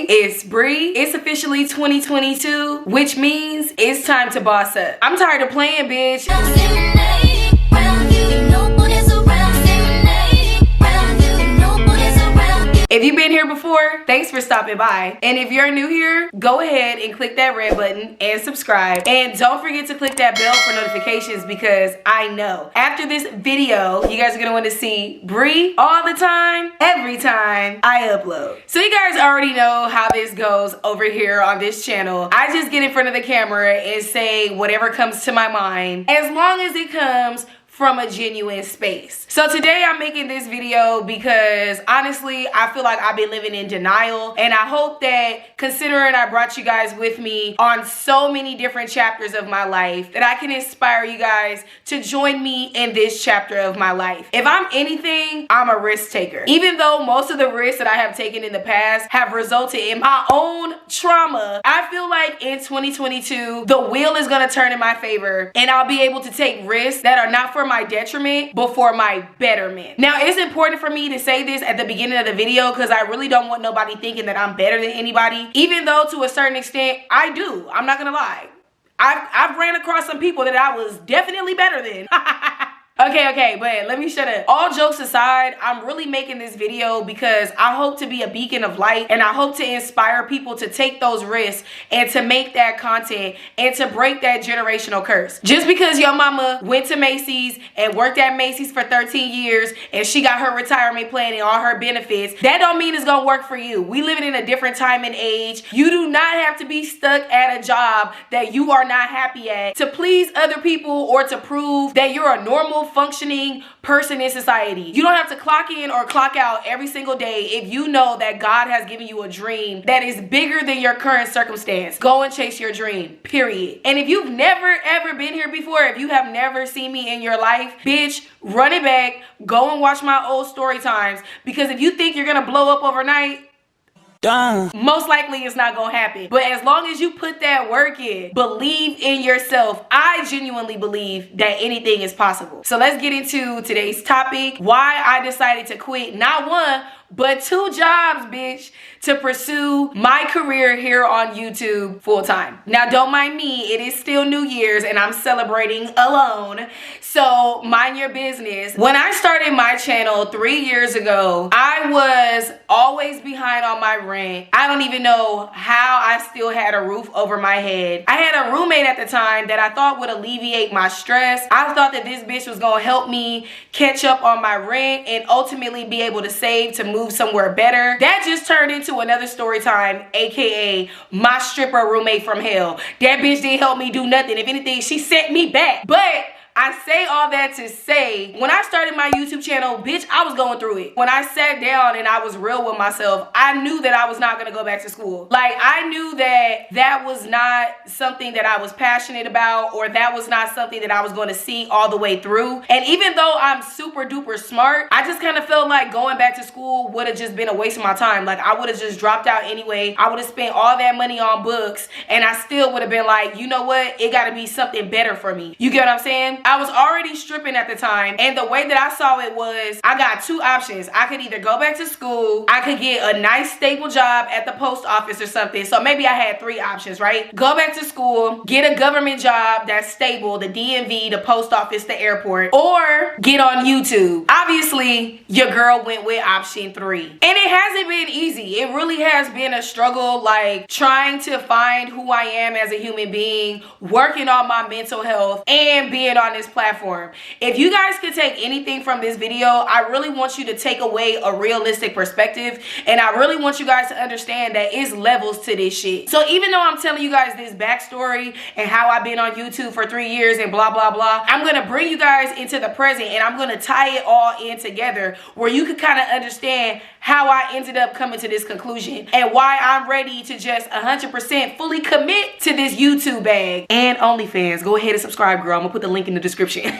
it's Bree. It's officially 2022, which means it's time to boss up. I'm tired of playing, bitch. If you've been here before, thanks for stopping by. And if you're new here, go ahead and click that red button and subscribe. And don't forget to click that bell for notifications, because I know after this video, you guys are gonna want to see Bree all the time, every time I upload. So you guys already know how this goes over here on this channel. I just get in front of the camera and say whatever comes to my mind, as long as it comes from a genuine space. So today I'm making this video because honestly, I feel like I've been living in denial, and I hope that, considering I brought you guys with me on so many different chapters of my life, that I can inspire you guys to join me in this chapter of my life. If I'm anything, I'm a risk taker. Even though most of the risks that I have taken in the past have resulted in my own trauma, I feel like in 2022, the wheel is gonna turn in my favor, and I'll be able to take risks that are not for my detriment but for my betterment. Now, it's important for me to say this at the beginning of the video because I really don't want nobody thinking that I'm better than anybody, even though to a certain extent I do. I'm not gonna lie, I've ran across some people that I was definitely better than. Okay, but let me shut up. All jokes aside, I'm really making this video because I hope to be a beacon of light, and I hope to inspire people to take those risks and to make that content and to break that generational curse. Just because your mama went to Macy's and worked at Macy's for 13 years and she got her retirement plan and all her benefits, that don't mean it's gonna work for you. We living in a different time and age. You do not have to be stuck at a job that you are not happy at to please other people or to prove that you're a normal functioning person in society. You don't have to clock in or clock out every single day if you know that God has given you a dream that is bigger than your current circumstance. Go and chase your dream, period. And if you've never ever been here before, if you have never seen me in your life, bitch, run it back, go and watch my old story times, because if you think you're gonna blow up overnight, most likely it's not gonna happen. But as long as you put that work in, believe in yourself, I genuinely believe that anything is possible. So let's get into today's topic: why I decided to quit not one but 2 jobs, bitch, to pursue my career here on YouTube full time. Now, don't mind me, it is still New Year's and I'm celebrating alone, so mind your business. When I started my channel 3 years ago, I was always behind on my rent. I don't even know how I still had a roof over my head. I had a roommate at the time that I thought would alleviate my stress. I thought that this bitch was gonna help me catch up on my rent and ultimately be able to save to move somewhere better. That just turned into another story time, aka my stripper roommate from hell. That bitch didn't help me do nothing. If anything, she sent me back. But I say all that to say, when I started my YouTube channel, bitch, I was going through it. When I sat down and I was real with myself, I knew that I was not gonna go back to school. Like, I knew that that was not something that I was passionate about, or that was not something that I was gonna see all the way through. And even though I'm super duper smart, I just kind of felt like going back to school would have just been a waste of my time. Like, I would have just dropped out anyway. I would have spent all that money on books, and I still would have been like, you know what? It gotta be something better for me. You get what I'm saying? I was already stripping at the time, and the way that I saw it was, I got 2 options. I could either go back to school, I could get a nice stable job at the post office or something. So maybe I had 3 options, right? Go back to school, get a government job that's stable, the DMV, the post office, the airport, or get on YouTube. Obviously, your girl went with option 3. And it hasn't been easy. It really has been a struggle, like trying to find who I am as a human being, working on my mental health, and being on this platform. If you guys could take anything from this video, I really want you to take away a realistic perspective, and I really want you guys to understand that it's levels to this shit. So even though I'm telling you guys this backstory and how I've been on YouTube for 3 years and blah blah blah, I'm gonna bring you guys into the present, and I'm gonna tie it all in together where you can kind of understand how I ended up coming to this conclusion and why I'm ready to just 100% fully commit to this YouTube bag and OnlyFans. Go ahead and subscribe, girl. I'm gonna put the link in the description.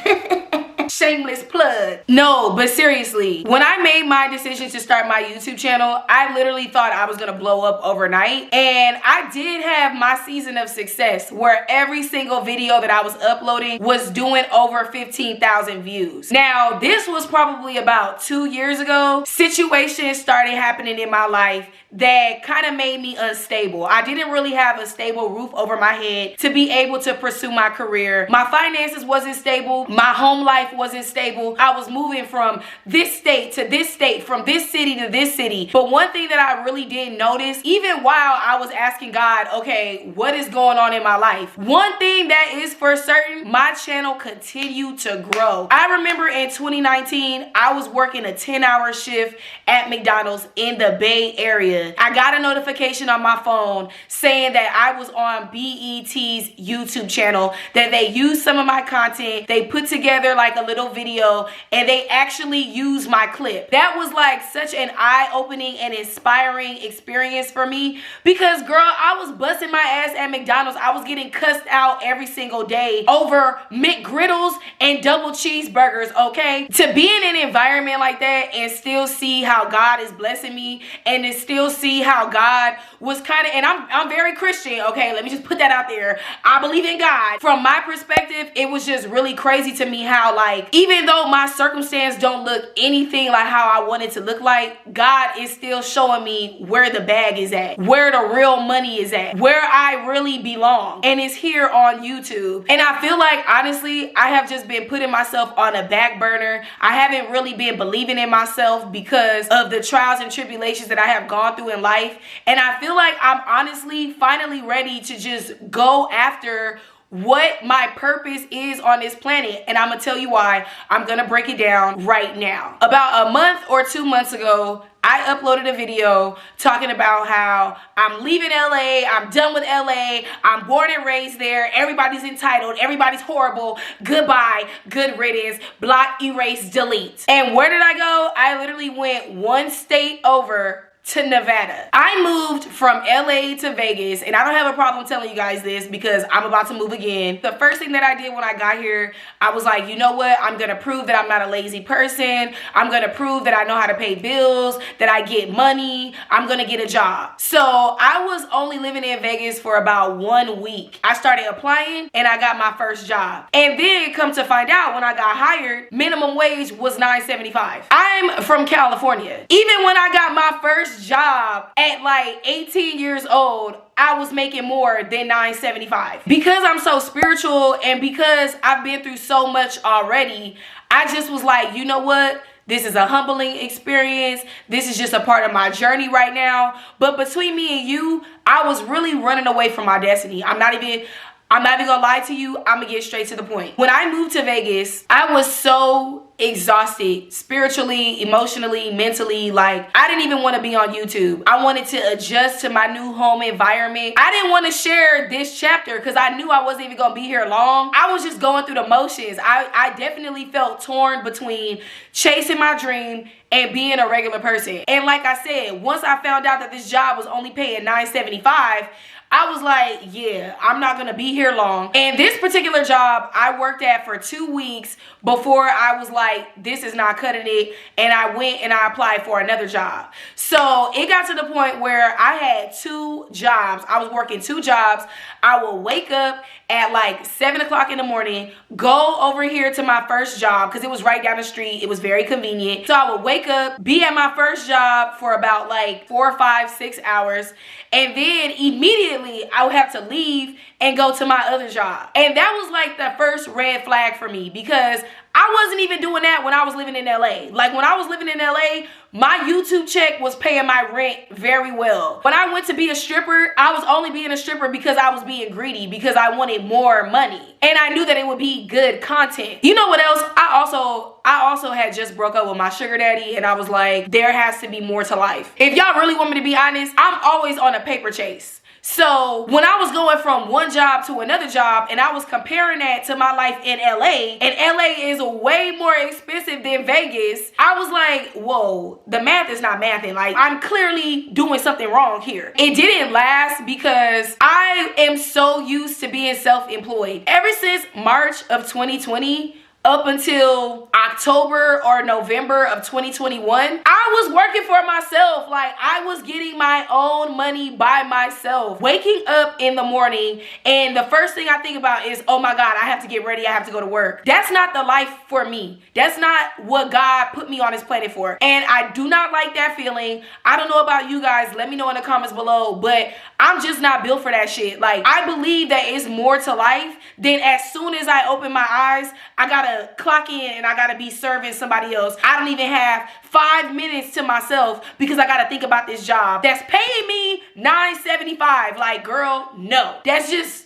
Shameless plug. No, but seriously, when I made my decision to start my YouTube channel, I literally thought I was gonna blow up overnight. And I did have my season of success where every single video that I was uploading was doing over 15,000 views. Now, this was probably about 2 years ago. Situations started happening in my life that kind of made me unstable. I didn't really have a stable roof over my head to be able to pursue my career. My finances wasn't stable. My home life wasn't stable. I was moving from this state to this state, from this city to this city. But one thing that I really didn't notice, even while I was asking God, okay, what is going on in my life? One thing that is for certain, my channel continued to grow. I remember in 2019, I was working a 10-hour shift at McDonald's in the Bay Area. I got a notification on my phone saying that I was on BET's YouTube channel, that they used some of my content, they put together like a little video, and they actually used my clip. That was like such an eye-opening and inspiring experience for me because, girl, I was busting my ass at McDonald's. I was getting cussed out every single day over McGriddles and double cheeseburgers, okay? To be in an environment like that and still see how God is blessing me and to still see how God was kind of, and I'm very Christian, okay? Let me just put that out there. I believe in God. From my perspective, it was just really crazy to me how, like, even though my circumstance don't look anything like how I want it to look like, God is still showing me where the bag is at, where the real money is at, where I really belong. And it's here on YouTube. And I feel like, honestly, I have just been putting myself on a back burner. I haven't really been believing in myself because of the trials and tribulations that I have gone through in life. And I feel like I'm honestly finally ready to just go after what my purpose is on this planet. And I'm gonna tell you why. I'm gonna break it down right now. About a month or 2 months ago, I uploaded a video talking about how I'm leaving LA, I'm done with LA, I'm born and raised there, everybody's entitled, everybody's horrible, goodbye, good riddance, block, erase, delete. And where did I go? I literally went one state over to Nevada. I moved from LA to Vegas, and I don't have a problem telling you guys this because I'm about to move again. The first thing that I did when I got here, I was like, you know what? I'm gonna prove that I'm not a lazy person. I'm gonna prove that I know how to pay bills, that I get money. I'm gonna get a job. So I was only living in Vegas for about 1 week. I started applying and I got my first job. And then come to find out, when I got hired, minimum wage was $9.75. I'm from California. Even when I got my first job at like 18 years old, I was making more than $9.75. Because I'm so spiritual and because I've been through so much already, I just was like, you know what? This is a humbling experience. This is just a part of my journey right now. But between me and you, I was really running away from my destiny. I'm not even gonna lie to you. I'm gonna get straight to the point. When I moved to Vegas, I was so exhausted spiritually, emotionally, mentally. Like, I didn't even want to be on YouTube. I wanted to adjust to my new home environment. I didn't want to share this chapter because I knew I wasn't even gonna be here long. I was just going through the motions. I definitely felt torn between chasing my dream and being a regular person. And like I said, once I found out that this job was only paying $9.75, I was like, yeah, I'm not gonna be here long. And this particular job I worked at for 2 weeks before I was like, this is not cutting it. And I went and I applied for another job. So it got to the point where I had 2 jobs. I was working 2 jobs. I would wake up at like 7 o'clock in the morning, go over here to my first job because it was right down the street. It was very convenient. So I would wake up, be at my first job for about like 4, 5, 6 hours. And then immediately I would have to leave and go to my other job. And that was like the first red flag for me because I wasn't even doing that when I was living in LA. Like, when I was living in LA, my YouTube check was paying my rent very well. When I went to be a stripper, I was only being a stripper because I was being greedy, because I wanted more money. And I knew that it would be good content. You know what else? I also had just broke up with my sugar daddy, and I was like, there has to be more to life. If y'all really want me to be honest, I'm always on a paper chase. So when I was going from one job to another job and I was comparing that to my life in LA, and LA is way more expensive than Vegas, I was like, whoa, the math is not mathing. Like, I'm clearly doing something wrong here. It didn't last because I am so used to being self-employed. Ever since March of 2020, up until October or November of 2021, I was working for myself. Like, I was getting my own money by myself, waking up in the morning, and the first thing I think about is, oh my God, I have to get ready, I have to go to work. That's not the life for me. That's not what God put me on this planet for. And I do not like that feeling. I don't know about you guys, let me know in the comments below, but I'm just not built for that shit. Like, I believe that it's more to life than as soon as I open my eyes, I gotta clock in and I gotta be serving somebody else. I don't even have 5 minutes to myself because I gotta think about this job that's paying me $9.75. Like, girl, no. That's just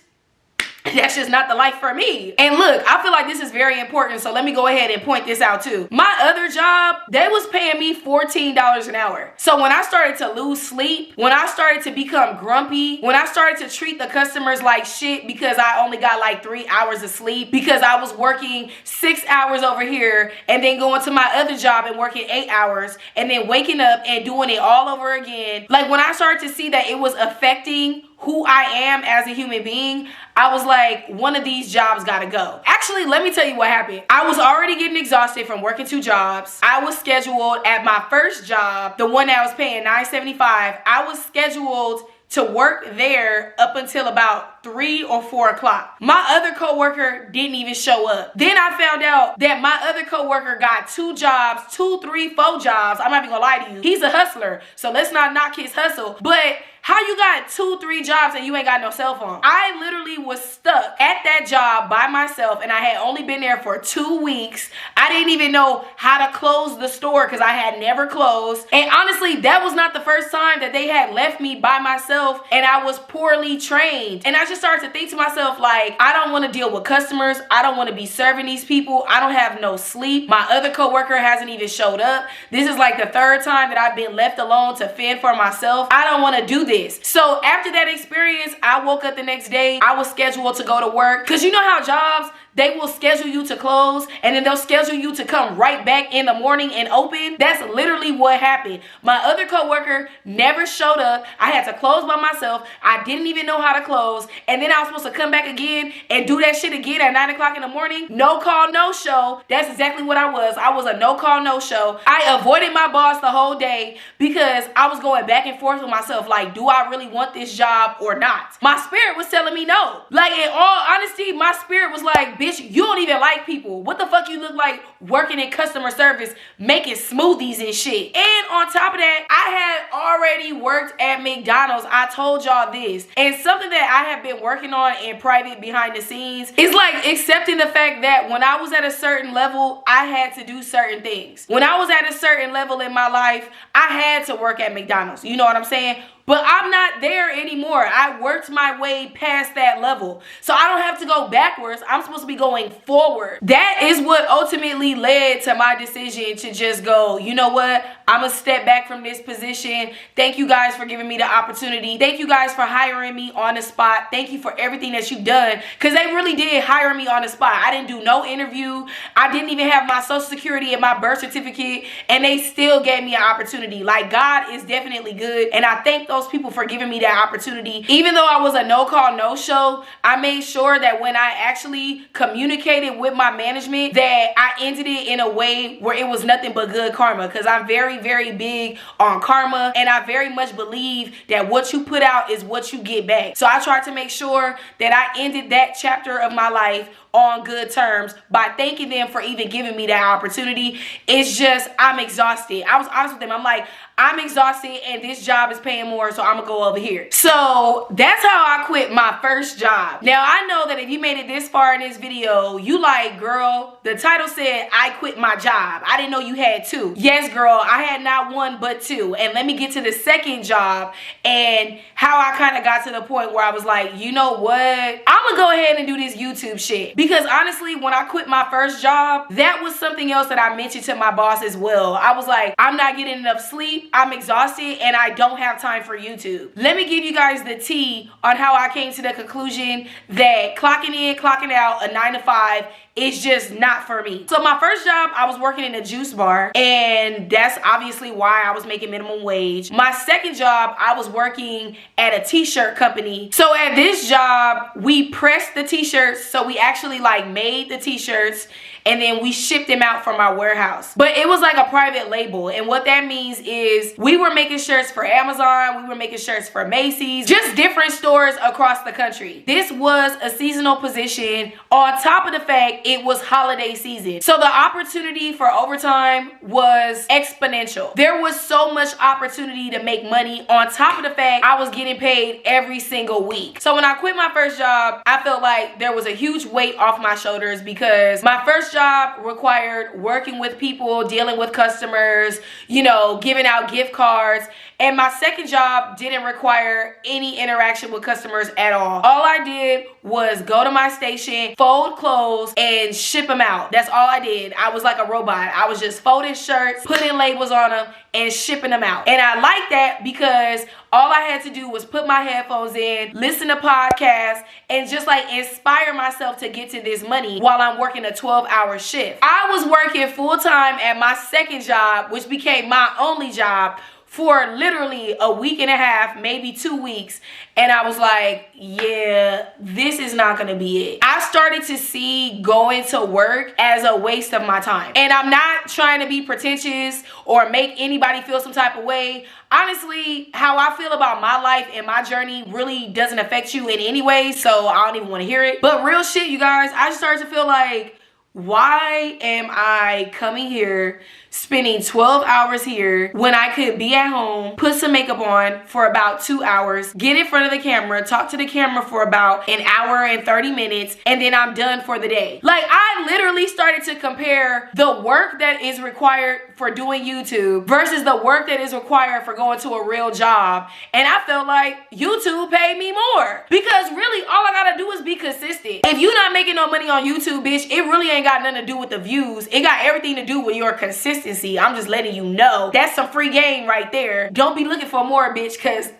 not the life for me. And look, I feel like this is very important, so let me go ahead and point this out too. My other job, they was paying me $14 an hour. So when I started to lose sleep, when I started to become grumpy, when I started to treat the customers like shit because I only got like 3 hours of sleep, because I was working 6 hours over here and then going to my other job and working 8 hours and then waking up and doing it all over again. Like, when I started to see that it was affecting who I am as a human being, I was like, one of these jobs gotta go. Actually, let me tell you what happened. I was already getting exhausted from working 2 jobs. I was scheduled at my first job, the one that was paying $9.75. I was scheduled to work there up until about 3 or 4 o'clock. My other coworker didn't even show up. Then I found out that my other coworker got 2 jobs, 2, 3, 4 jobs. I'm not even gonna lie to you. He's a hustler, so let's not knock his hustle. But how you got 2, 3 jobs and you ain't got no cell phone? I literally was stuck at that job by myself, and I had only been there for 2 weeks. I didn't even know how to close the store because I had never closed. And honestly, that was not the first time that they had left me by myself and I was poorly trained. And I just started to think to myself, like, I don't want to deal with customers. I don't want to be serving these people. I don't have no sleep. My other coworker hasn't even showed up. This is like the 3rd time that I've been left alone to fend for myself. I don't want to do this. So after that experience, I woke up the next day. I was scheduled to go to work, because you know how jobs, they will schedule you to close and then they'll schedule you to come right back in the morning and open. That's literally what happened. My other coworker never showed up. I had to close by myself. I didn't even know how to close. And then I was supposed to come back again and do that shit again at 9 o'clock in the morning. No call, no show. That's exactly what I was. I was a no call, no show. I avoided my boss the whole day because I was going back and forth with myself. Like, do I really want this job or not? My spirit was telling me no. Like, in all honesty, my spirit was like, bitch, you don't even like people. What the fuck you look like working in customer service, making smoothies and shit? And on top of that, I had already worked at McDonald's. I told y'all this. And something that I have been working on in private behind the scenes is like accepting the fact that when I was at a certain level, I had to do certain things. When I was at a certain level in my life, I had to work at McDonald's. You know what I'm saying? But I'm not there anymore. I worked my way past that level. So I don't have to go backwards. I'm supposed to be going forward. That is what ultimately led to my decision to just go, you know what? I'm gonna step back from this position. Thank you guys for giving me the opportunity. Thank you guys for hiring me on the spot. Thank you for everything that you've done. Because they really did hire me on the spot. I didn't do no interview. I didn't even have my social security and my birth certificate. And they still gave me an opportunity. Like, God is definitely good. And I thank those people for giving me that opportunity. Even though I was a no call, no show, I made sure that when I actually communicated with my management, that I ended it in a way where it was nothing but good karma. Because I'm very, very big on karma, and I very much believe that what you put out is what you get back. So I tried to make sure that I ended that chapter of my life on good terms by thanking them for even giving me that opportunity. It's just, I'm exhausted. I was honest with them. I'm like, I'm exhausted and this job is paying more, so I'm gonna go over here. So that's how I quit my first job. Now, I know that if you made it this far in this video, you like, girl, the title said I quit my job. I didn't know you had 2. Yes, girl, I had not 1 but 2. And let me get to the second job and how I kind of got to the point where I was like, you know what? I'm gonna go ahead and do this YouTube shit. Because honestly, when I quit my first job, that was something else that I mentioned to my boss as well. I was like, I'm not getting enough sleep. I'm exhausted and I don't have time for YouTube. Let me give you guys the tea on how I came to the conclusion that clocking in, clocking out a 9 to 5 is just not for me. So my first job, I was working in a juice bar, and that's obviously why I was making minimum wage. My second job, I was working at a t-shirt company. So at this job, we pressed the t-shirts. So we actually like made the t-shirts and then we shipped them out from our warehouse. But it was like a private label, and what that means is we were making shirts for Amazon, we were making shirts for Macy's, just different stores across the country. This was a seasonal position on top of the fact it was holiday season. So the opportunity for overtime was exponential. There was so much opportunity to make money on top of the fact I was getting paid every single week. So when I quit my first job, I felt like there was a huge weight off my shoulders because my first job required working with people, dealing with customers, you know, giving out gift cards. And my second job didn't require any interaction with customers at all. All I did was go to my station, fold clothes, and ship them out. That's all I did. I was like a robot. I was just folding shirts, putting labels on them, and shipping them out. And I like that because all I had to do was put my headphones in, listen to podcasts, and just like inspire myself to get to this money while I'm working a 12-hour shift. I was working full-time at my second job, which became my only job, for literally a week and a half, maybe 2 weeks. And I was like, yeah, this is not gonna be it. I started to see going to work as a waste of my time. And I'm not trying to be pretentious or make anybody feel some type of way. Honestly, how I feel about my life and my journey really doesn't affect you in any way, so I don't even want to hear it. But real shit, you guys, I just started to feel like, why am I coming here, spending 12 hours here when I could be at home, put some makeup on for about 2 hours, get in front of the camera, talk to the camera for about an hour and 30 minutes, and then I'm done for the day. Like, I literally started to compare the work that is required for doing YouTube versus the work that is required for going to a real job. And I felt like YouTube paid me more because really all I gotta do is be consistent. If you're not making no money on YouTube, bitch, it really ain't got nothing to do with the views. It got everything to do with your consistency. I'm just letting you know. That's some free game right there. Don't be looking for more, bitch, because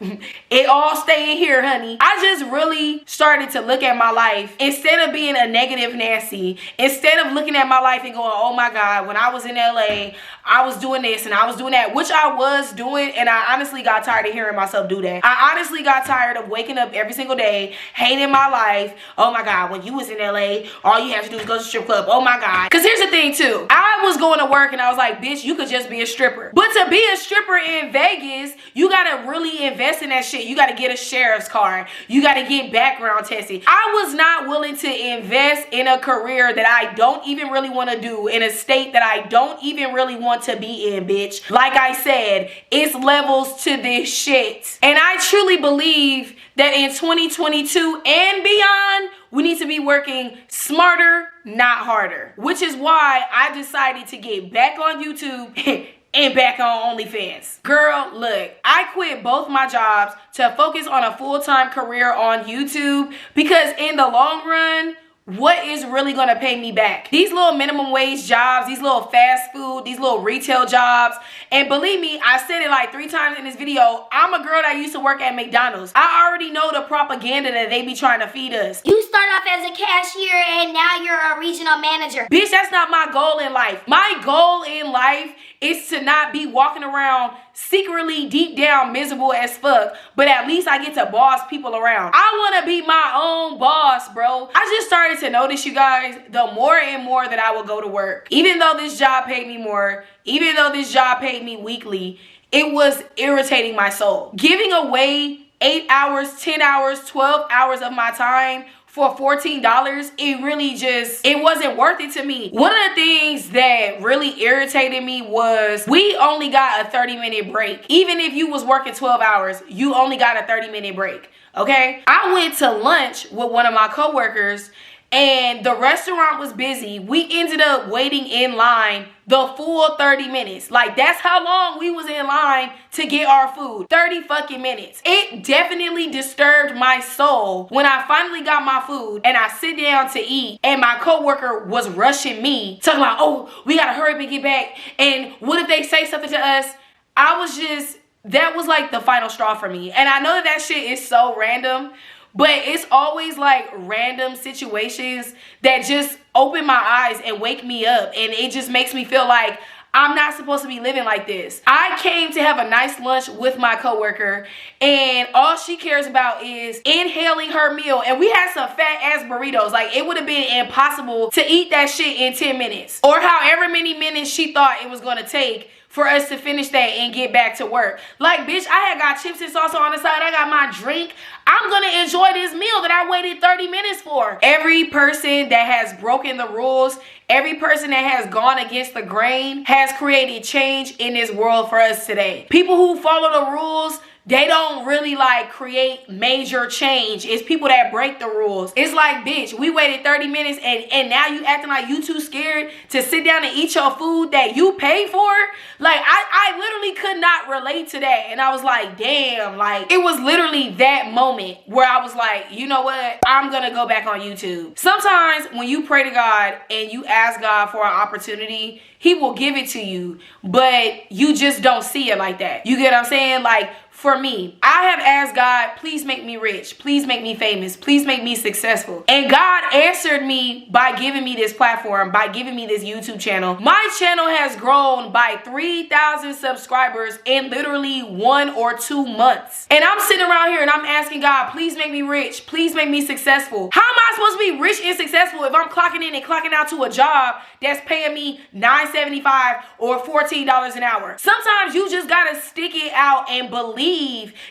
it all stay in here, honey. I just really started to look at my life instead of being a negative Nancy, instead of looking at my life and going, oh my God, when I was in LA, I was doing this and I was doing that, which I was doing, and I honestly got tired of hearing myself do that. I honestly got tired of waking up every single day, hating my life. Oh my God, when you was in LA, all you have to do is go to the strip club. Oh my God. Because here's the thing too. I was going to work and I was like, bitch, you could just be a stripper. But to be a stripper in Vegas, you gotta really invest in that shit. You gotta get a sheriff's card. You gotta get background tested. I was not willing to invest in a career that I don't even really want to do, in a state that I don't even really want to be in, bitch. Like I said, it's levels to this shit. And I truly believe that in 2022 and beyond, we need to be working smarter, not harder. Which is why I decided to get back on YouTube and back on OnlyFans. Girl, look, I quit both my jobs to focus on a full-time career on YouTube because in the long run, what is really gonna pay me back? These little minimum wage jobs, these little fast food, these little retail jobs. And believe me, I said it like 3 times in this video, I'm a girl that used to work at McDonald's. I already know the propaganda that they be trying to feed us. You start off as a cashier and now you're a regional manager. Bitch, that's not my goal in life. My goal in life is to not be walking around secretly deep down miserable as fuck, but at least I get to boss people around. I want to be my own boss, bro. I just started to notice, you guys, the more and more that I would go to work, even though this job paid me more, even though this job paid me weekly, it was irritating my soul. Giving away 8 hours, 10 hours, 12 hours of my time for $14, it wasn't worth it to me. One of the things that really irritated me was we only got a 30-minute break. Even if you was working 12 hours, you only got a 30-minute break, okay? I went to lunch with one of my coworkers and the restaurant was busy. We ended up waiting in line the full 30 minutes. Like, that's how long we was in line to get our food. 30 fucking minutes. It definitely disturbed my soul when I finally got my food and I sit down to eat and my coworker was rushing me, talking about, oh, we gotta hurry up and get back. And what if they say something to us? That was like the final straw for me. And I know that shit is so random, but it's always like random situations that just open my eyes and wake me up. And it just makes me feel like I'm not supposed to be living like this. I came to have a nice lunch with my coworker, and all she cares about is inhaling her meal. And we had some fat ass burritos. Like, it would have been impossible to eat that shit in 10 minutes or however many minutes she thought it was gonna take for us to finish that and get back to work. Like, bitch, I had got chips and salsa on the side. I got my drink. I'm gonna enjoy this meal that I waited 30 minutes for. Every person that has broken the rules, every person that has gone against the grain has created change in this world for us today. People who follow the rules, they don't really like create major change. It's people that break the rules. It's like, bitch, we waited 30 minutes and now you acting like you too scared to sit down and eat your food that you paid for? Like, I literally could not relate to that. And I was like, damn, like, it was literally that moment where I was like, you know what? I'm gonna go back on YouTube. Sometimes when you pray to God and you ask God for an opportunity, he will give it to you, but you just don't see it like that. You get what I'm saying? Like, for me, I have asked God, please make me rich. Please make me famous. Please make me successful. And God answered me by giving me this platform, by giving me this YouTube channel. My channel has grown by 3,000 subscribers in literally 1 or 2 months. And I'm sitting around here and I'm asking God, please make me rich. Please make me successful. How am I supposed to be rich and successful if I'm clocking in and clocking out to a job that's paying me $9.75 or $14 an hour? Sometimes you just gotta stick it out and believe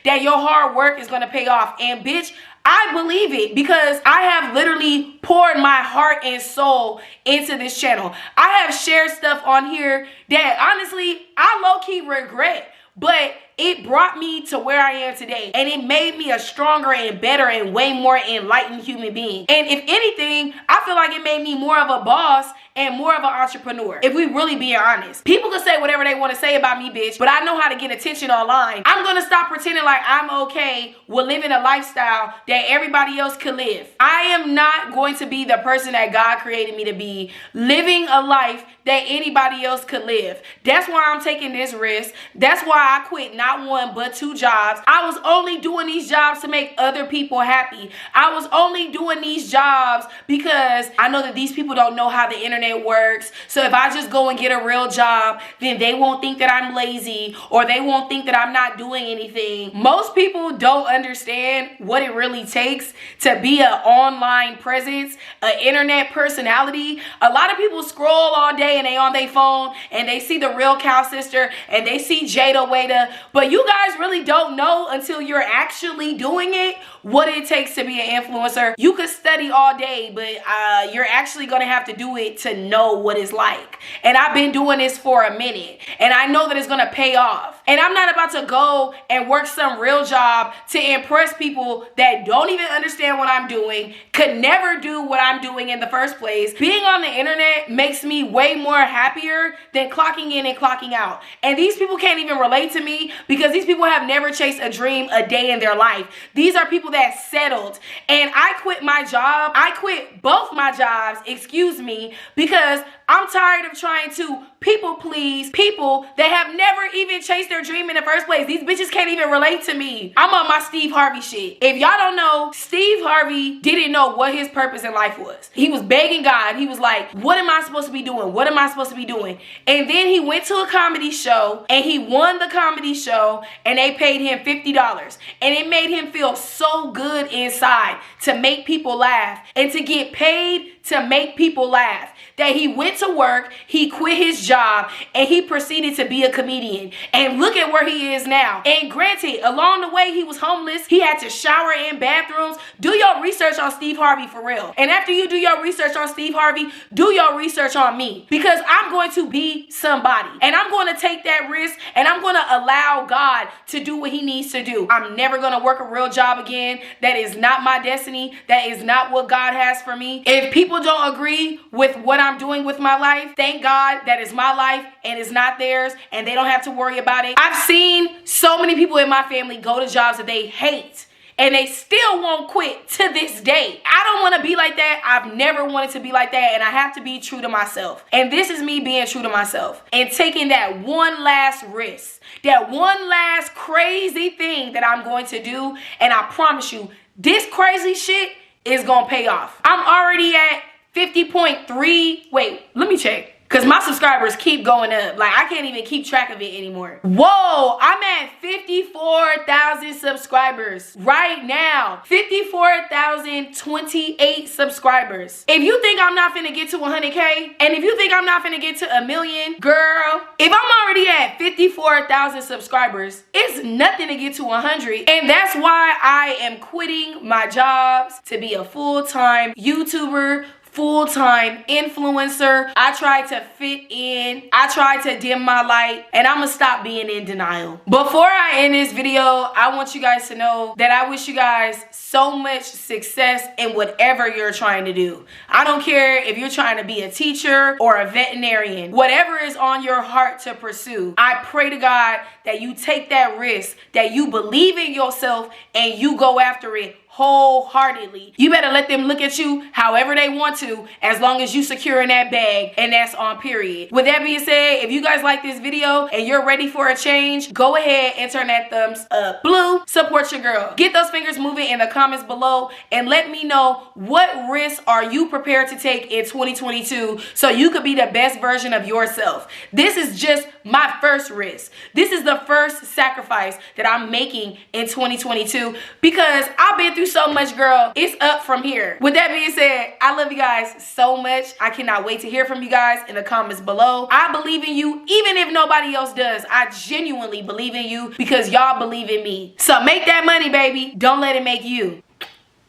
that your hard work is going to pay off. And bitch, I believe it because I have literally poured my heart and soul into this channel. I have shared stuff on here that honestly I low-key regret, but it brought me to where I am today, and it made me a stronger and better and way more enlightened human being. And if anything, I feel like it made me more of a boss and more of an entrepreneur, if we really being honest. People can say whatever they want to say about me, bitch, but I know how to get attention online. I'm gonna stop pretending like I'm okay with living a lifestyle that everybody else could live. I am not going to be the person that God created me to be, living a life that anybody else could live. That's why I'm taking this risk. That's why I quit not 1 but 2 jobs. I was only doing these jobs to make other people happy. I was only doing these jobs because I know that these people don't know how the internet works. So if I just go and get a real job, then they won't think that I'm lazy, or they won't think that I'm not doing anything. Most people don't understand what it really takes to be an online presence, an internet personality. A lot of people scroll all day and they on their phone and they see the real Cow Sister and they see Jada Waiter, but you guys really don't know until you're actually doing it what it takes to be an influencer. You could study all day, but you're actually gonna have to do it to know what it's like. And I've been doing this for a minute, and I know that it's gonna pay off. And I'm not about to go and work some real job to impress people that don't even understand what I'm doing, could never do what I'm doing in the first place. Being on the internet makes me way more happier than clocking in and clocking out. And these people can't even relate to me because these people have never chased a dream a day in their life. These are people that settled. And I quit my job. I quit both my jobs, excuse me, because I'm tired of trying to people please people that have never even chased their dream in the first place. These bitches can't even relate to me. I'm on my Steve Harvey shit. If y'all don't know, Steve Harvey didn't know what his purpose in life was. He was begging God. He was like, what am I supposed to be doing? What am I supposed to be doing? And then he went to a comedy show and he won the comedy show and they paid him $50. And it made him feel so good inside to make people laugh and to get paid to make people laugh that he went to work, he quit his job, and he proceeded to be a comedian. And look at where he is now. And granted, along the way, he was homeless. He had to shower in bathrooms. Do your research on Steve Harvey for real. And after you do your research on Steve Harvey, do your research on me, because I'm going to be somebody. And I'm going to take that risk, and I'm going to allow God to do what he needs to do. I'm never going to work a real job again. That is not my destiny. That is not what God has for me. If people don't agree with what I'm doing with my life, thank God that is my life and it's not theirs, and they don't have to worry about it. I've seen so many people in my family go to jobs that they hate and they still won't quit to this day. I don't want to be like that. I've never wanted to be like that, and I have to be true to myself. And this is me being true to myself and taking that one last risk, that one last crazy thing that I'm going to do. And I promise you, this crazy shit is gonna pay off. I'm already at 50.3, wait, let me check. because my subscribers keep going up. Like, I can't even keep track of it anymore. Whoa, I'm at 54,000 subscribers right now. 54,028 subscribers. If you think I'm not finna get to 100K, and if you think I'm not finna get to 1 million, girl, if I'm already at 54,000 subscribers, it's nothing to get to 100. And that's why I am quitting my jobs to be a full-time YouTuber, full-time influencer. I tried to fit in. I tried to dim my light, and I'm gonna stop being in denial. Before I end this video, I want you guys to know that I wish you guys so much success in whatever you're trying to do. I don't care if you're trying to be a teacher or a veterinarian. Whatever is on your heart to pursue, I pray to God that you take that risk, that you believe in yourself, and you go after it wholeheartedly. You better let them look at you however they want to, as long as you secure in that bag, and that's on period. With that being said, if you guys like this video and you're ready for a change, go ahead and turn that thumbs up. Blue, support your girl. Get those fingers moving in the comments below and let me know what risks are you prepared to take in 2022 so you could be the best version of yourself. This is just my first risk. This is the first sacrifice that I'm making in 2022 because I've been through so much, girl. It's up from here. With that being said, I love you guys so much. I cannot wait to hear from you guys in the comments below. I believe in you even if nobody else does. I genuinely believe in you because y'all believe in me. So make that money, baby. Don't let it make you.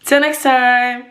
Till next time.